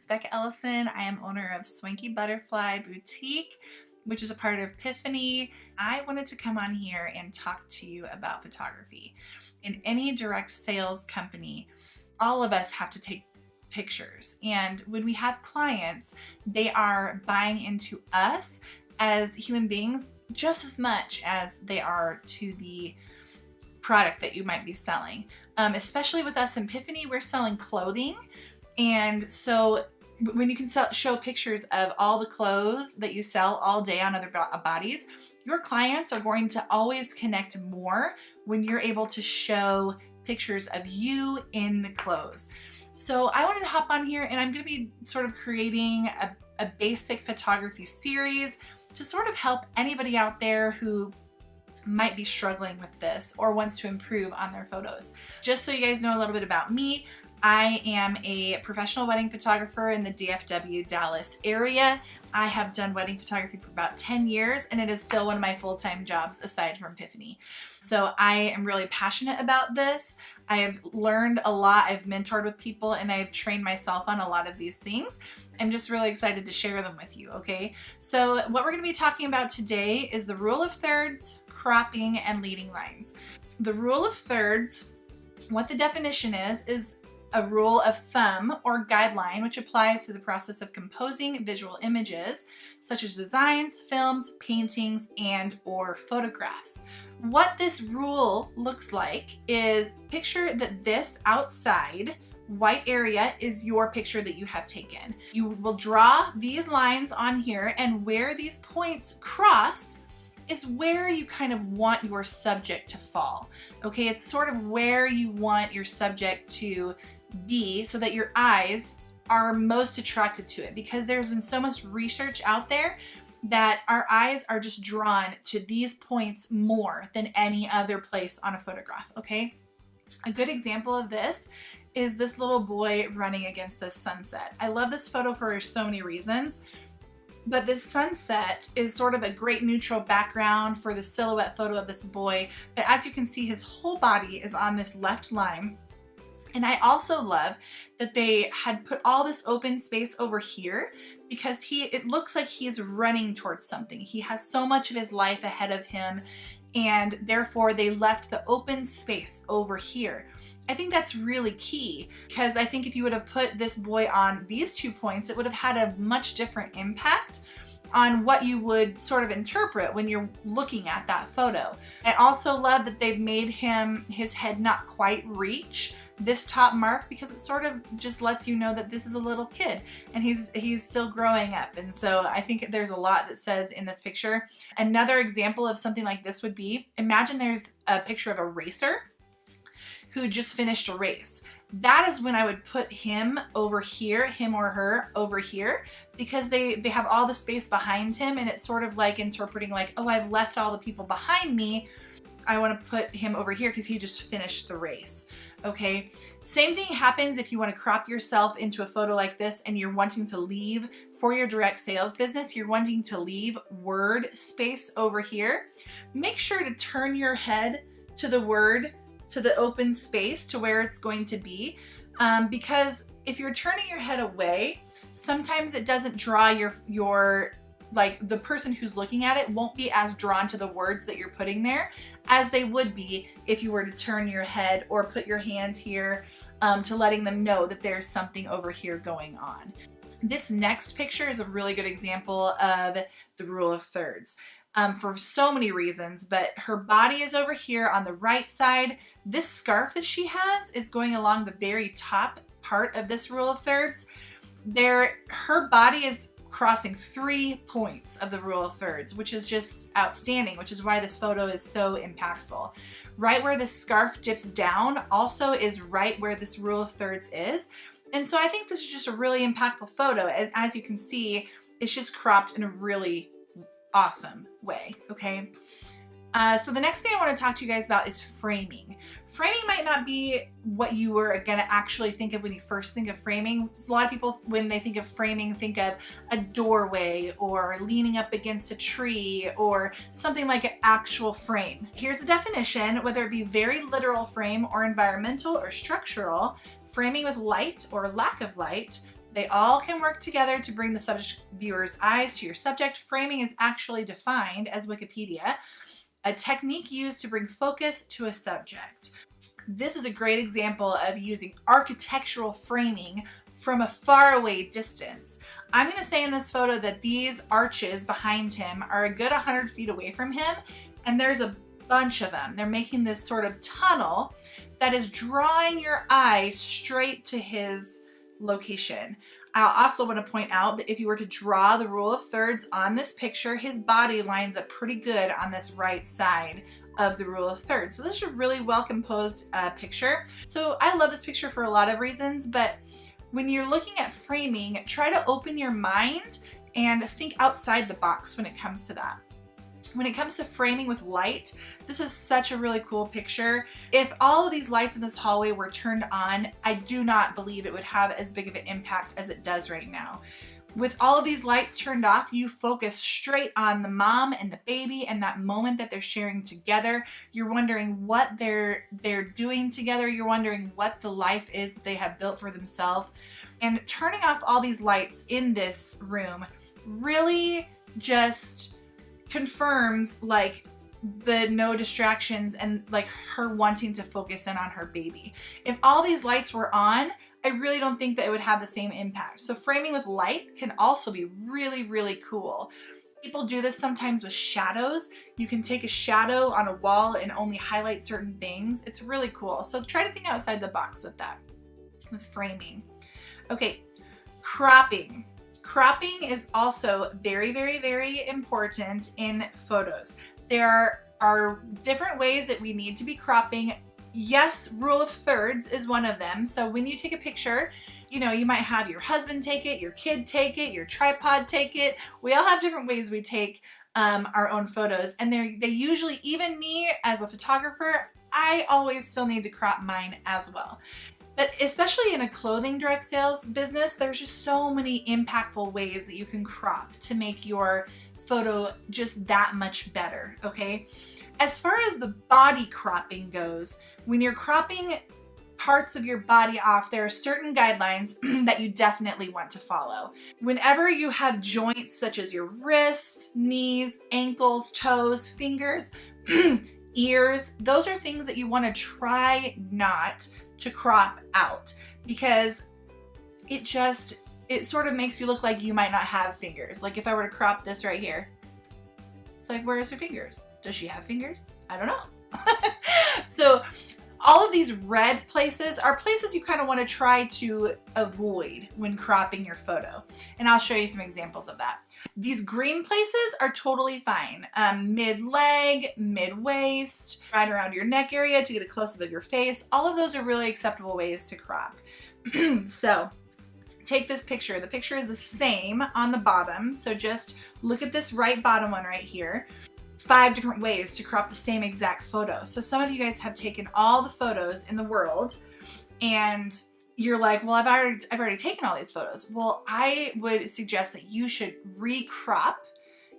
is Becca Ellison. I am owner of Swanky Butterfly Boutique, which is a part of Epiphany. I wanted to come on here and talk to you about photography. In any direct sales company, all of us have to take pictures. And when we have clients, they are buying into us as human beings just as much as they are to the product that you might be selling. Especially with us in Epiphany, we're selling clothing. And so when you can show pictures of all the clothes that you sell all day on other bodies, your clients are going to always connect more when you're able to show pictures of you in the clothes. So I wanted to hop on here, and I'm going to be sort of creating a basic photography series to sort of help anybody out there who might be struggling with this or wants to improve on their photos. Just so you guys know a little bit about me, I am a professional wedding photographer in the DFW Dallas area. I have done wedding photography for about 10 years, and it is still one of my full-time jobs aside from Epiphany. So I am really passionate about this. I have learned a lot. I've mentored with people, and I've trained myself on a lot of these things. I'm just really excited to share them with you, okay? So what we're gonna be talking about today is the rule of thirds, cropping, and leading lines. The rule of thirds, what the definition is a rule of thumb or guideline which applies to the process of composing visual images such as designs, films, paintings, and or photographs. What this rule looks like is picture that this outside white area is your picture that you have taken. You will draw these lines on here, and where these points cross is where you kind of want your subject to fall. Okay, it's sort of where you want your subject to be so that your eyes are most attracted to it, because there's been so much research out there that our eyes are just drawn to these points more than any other place on a photograph, okay? A good example of this is this little boy running against the sunset. I love this photo for so many reasons, but this sunset is sort of a great neutral background for the silhouette photo of this boy. But as you can see, his whole body is on this left line. And I also love that they had put all this open space over here because it looks like he's running towards something. He has so much of his life ahead of him, and therefore they left the open space over here. I think that's really key, because I think if you would have put this boy on these 2 points, it would have had a much different impact on what you would sort of interpret when you're looking at that photo. I also love that they've made his head not quite reach this top mark, because it sort of just lets you know that this is a little kid and he's still growing up. And so I think there's a lot that says in this picture. Another example of something like this would be, imagine there's a picture of a racer who just finished a race. That is when I would put him over here, him or her over here, because they have all the space behind him, and it's sort of like interpreting like, oh, I've left all the people behind me. I want to put him over here because he just finished the race. Okay, same thing happens if you want to crop yourself into a photo like this and you're wanting to leave for your direct sales business, you're wanting to leave word space over here. Make sure to turn your head to the word, to the open space, to where it's going to be, because if you're turning your head away, sometimes it doesn't draw your like the person who's looking at it won't be as drawn to the words that you're putting there as they would be if you were to turn your head or put your hand here, to letting them know that there's something over here going on. This next picture is a really good example of the rule of thirds. For so many reasons, but her body is over here on the right side. This scarf that she has is going along the very top part of this rule of thirds. Her body is crossing 3 points of the rule of thirds, which is just outstanding, which is why this photo is so impactful. Right where the scarf dips down also is right where this rule of thirds is. And so I think this is just a really impactful photo. And as you can see, it's just cropped in a really awesome way, okay? So the next thing I want to talk to you guys about is framing. Framing might not be what you were gonna actually think of when you first think of framing. A lot of people, when they think of framing, think of a doorway or leaning up against a tree or something like an actual frame. Here's the definition: whether it be very literal frame or environmental or structural, framing with light or lack of light They all can work together to bring the subject viewer's eyes to your subject. Framing is actually defined as Wikipedia, a technique used to bring focus to a subject. This is a great example of using architectural framing from a faraway distance. I'm going to say in this photo that these arches behind him are a good 100 feet away from him, and there's a bunch of them. They're making this sort of tunnel that is drawing your eye straight to his location. I also want to point out that if you were to draw the rule of thirds on this picture, his body lines up pretty good on this right side of the rule of thirds. So this is a really well composed picture. So I love this picture for a lot of reasons, but when you're looking at framing, try to open your mind and think outside the box when it comes to that. When it comes to framing with light, this is such a really cool picture. If all of these lights in this hallway were turned on, I do not believe it would have as big of an impact as it does right now. With all of these lights turned off, you focus straight on the mom and the baby and that moment that they're sharing together. You're wondering what they're doing together. You're wondering what the life is that they have built for themselves. And turning off all these lights in this room really just confirms like the no distractions and like her wanting to focus in on her baby. If all these lights were on, I really don't think that it would have the same impact. So framing with light can also be really, really cool. People do this sometimes with shadows. You can take a shadow on a wall and only highlight certain things. It's really cool. So try to think outside the box with that, with framing. Okay, cropping. Cropping is also very, very, very important in photos. There are different ways that we need to be cropping. Yes, rule of thirds is one of them. So when you take a picture, you know, you might have your husband take it, your kid take it, your tripod take it. We all have different ways we take our own photos. And they usually, even me as a photographer, I always still need to crop mine as well. But especially in a clothing direct sales business, there's just so many impactful ways that you can crop to make your photo just that much better, okay? As far as the body cropping goes, when you're cropping parts of your body off, there are certain guidelines that you definitely want to follow. Whenever you have joints such as your wrists, knees, ankles, toes, fingers, ears, those are things that you want to try not to crop out, because it sort of makes you look like you might not have fingers. Like if I were to crop this right here, it's like, where's her fingers? Does she have fingers? I don't know. So all of these red places are places you kind of want to try to avoid when cropping your photo. And I'll show you some examples of that. These green places are totally fine. Mid-leg, mid-waist, right around your neck area to get a close-up of your face. All of those are really acceptable ways to crop. So take this picture. The picture is the same on the bottom. So just look at this right bottom one right here. 5 different ways to crop the same exact photo. So some of you guys have taken all the photos in the world and you're like, well, I've already taken all these photos. Well, I would suggest that you should recrop.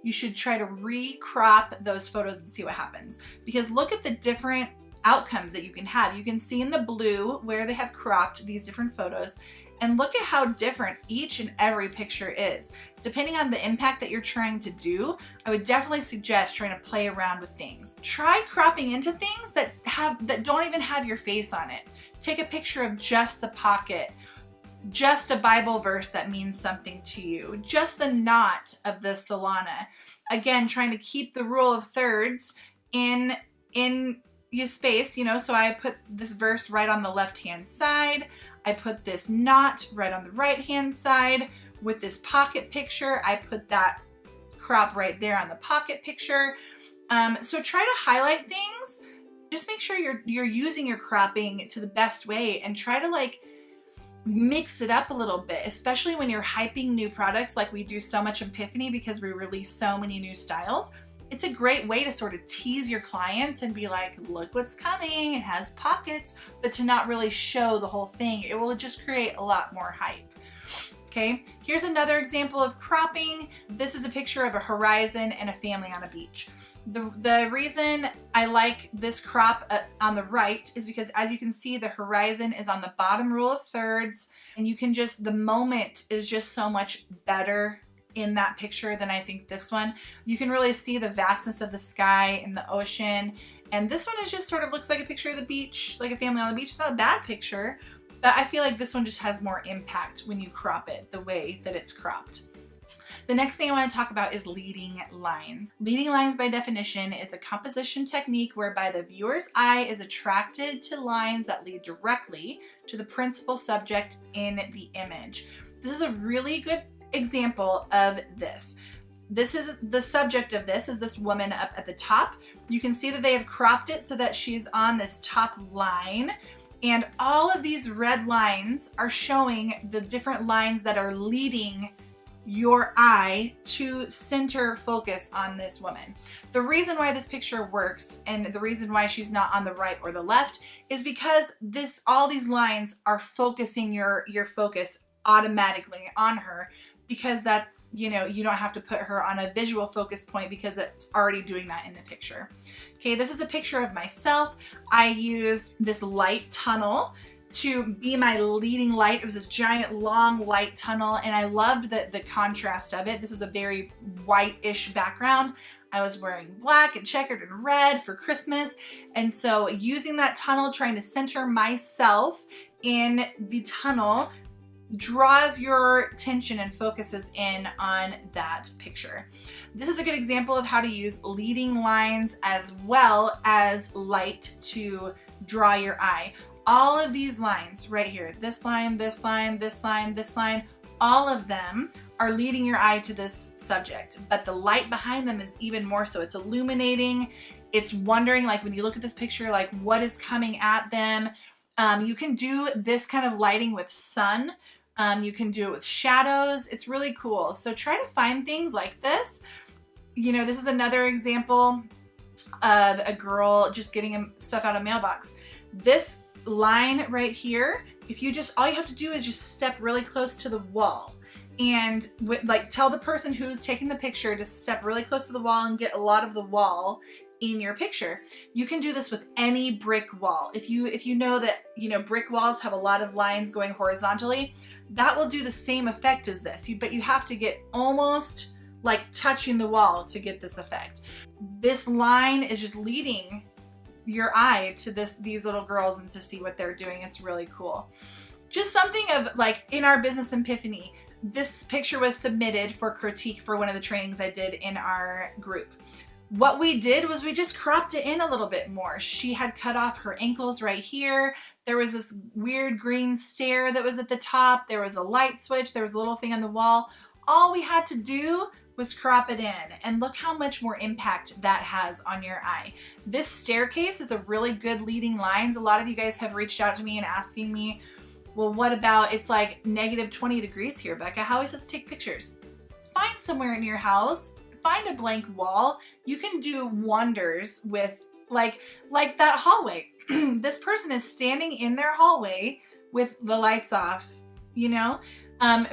You should try to recrop those photos and see what happens. Because look at the different outcomes that you can have. You can see in the blue where they have cropped these different photos, and look at how different each and every picture is. Depending on the impact that you're trying to do, I would definitely suggest trying to play around with things. Try cropping into things that don't even have your face on it. Take a picture of just the pocket, just a Bible verse that means something to you, just the knot of the Solana. Again, trying to keep the rule of thirds in your space, you know, so I put this verse right on the left-hand side. I put this knot right on the right-hand side. With this pocket picture, I put that crop right there on the pocket picture. So try to highlight things. Just make sure you're using your cropping to the best way, and try to like mix it up a little bit, especially when you're hyping new products like we do so much in Epiphany because we release so many new styles. It's a great way to sort of tease your clients and be like, look what's coming, it has pockets, but to not really show the whole thing. It will just create a lot more hype. Okay, here's another example of cropping. This is a picture of a horizon and a family on a beach. The reason I like this crop on the right is because, as you can see, the horizon is on the bottom rule of thirds, and you can just, the moment is just so much better in that picture than I think this one. You can really see the vastness of the sky and the ocean. And this one is just sort of looks like a picture of the beach, like a family on the beach. It's not a bad picture, but I feel like this one just has more impact when you crop it the way that it's cropped. The next thing I want to talk about is leading lines. Leading lines, by definition, is a composition technique whereby the viewer's eye is attracted to lines that lead directly to the principal subject in the image. This is a really good example of this. This is the subject of this is this woman up at the top. You can see that they have cropped it so that she's on this top line. And all of these red lines are showing the different lines that are leading your eye to center focus on this woman. The reason why this picture works and the reason why she's not on the right or the left is because all these lines are focusing your focus automatically on her, because that, you know, you don't have to put her on a visual focus point because it's already doing that in the picture. Okay, this is a picture of myself. I used this light tunnel to be my leading light. It was this giant long light tunnel, and I loved the contrast of it. This is a very white-ish background. I was wearing black and checkered and red for Christmas, and so using that tunnel, trying to center myself in the tunnel, draws your attention and focuses in on that picture. This is a good example of how to use leading lines as well as light to draw your eye. All of these lines right here, this line, this line, this line, this line, all of them are leading your eye to this subject, but the light behind them is even more so. It's illuminating. It's wondering, like when you look at this picture, like what is coming at them. You can do this kind of lighting with sun. You can do it with shadows. It's really cool. So try to find things like this. You know, this is another example of a girl just getting stuff out of mailbox. This line right here, if you just, all you have to do is just step really close to the wall and like tell the person who's taking the picture to step really close to the wall and get a lot of the wall in your picture. You can do this with any brick wall. If you know that, you know, brick walls have a lot of lines going horizontally, that will do the same effect as this. But you have to get almost like touching the wall to get this effect. This line is just leading your eye to these little girls and to see what they're doing. It's really cool. Just something of like in our business epiphany, this picture was submitted for critique for one of the trainings I did in our group. What we did was we just cropped it in a little bit more. She had cut off her ankles right here. There was this weird green stair that was at the top. There was a light switch. There was a little thing on the wall. All we had to do was crop it in, and look how much more impact that has on your eye. This staircase is a really good leading lines. A lot of you guys have reached out to me and asking me, well, what about, it's like negative 20 degrees here, Becca. How are we supposed to take pictures? Find somewhere in your house, find a blank wall. You can do wonders with like that hallway. This person is standing in their hallway with the lights off, you know?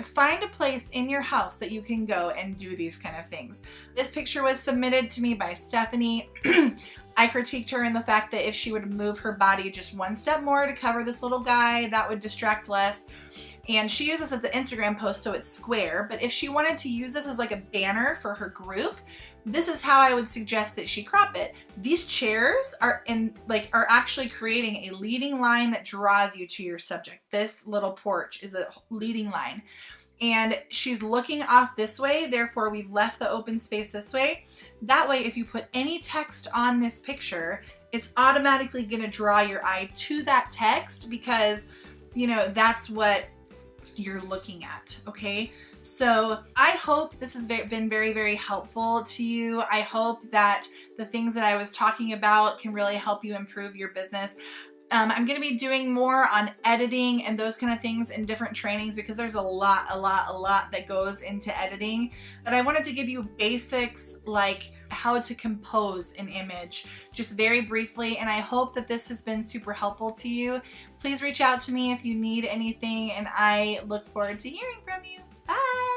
Find a place in your house that you can go and do these kind of things. This picture was submitted to me by Stephanie. I critiqued her in the fact that if she would move her body just one step more to cover this little guy, that would distract less. And she used this as an Instagram post, so it's square. But if she wanted to use this as like a banner for her group, this is how I would suggest that she crop it. These chairs are actually creating a leading line that draws you to your subject. This little porch is a leading line. And she's looking off this way, therefore we've left the open space this way. That way, if you put any text on this picture, it's automatically gonna draw your eye to that text because, you know, that's what you're looking at, okay? So I hope this has been very, very helpful to you. I hope that the things that I was talking about can really help you improve your business. I'm going to be doing more on editing and those kind of things in different trainings because there's a lot that goes into editing. But I wanted to give you basics like how to compose an image just very briefly, and I hope that this has been super helpful to you. Please reach out to me if you need anything, and I look forward to hearing from you. Bye.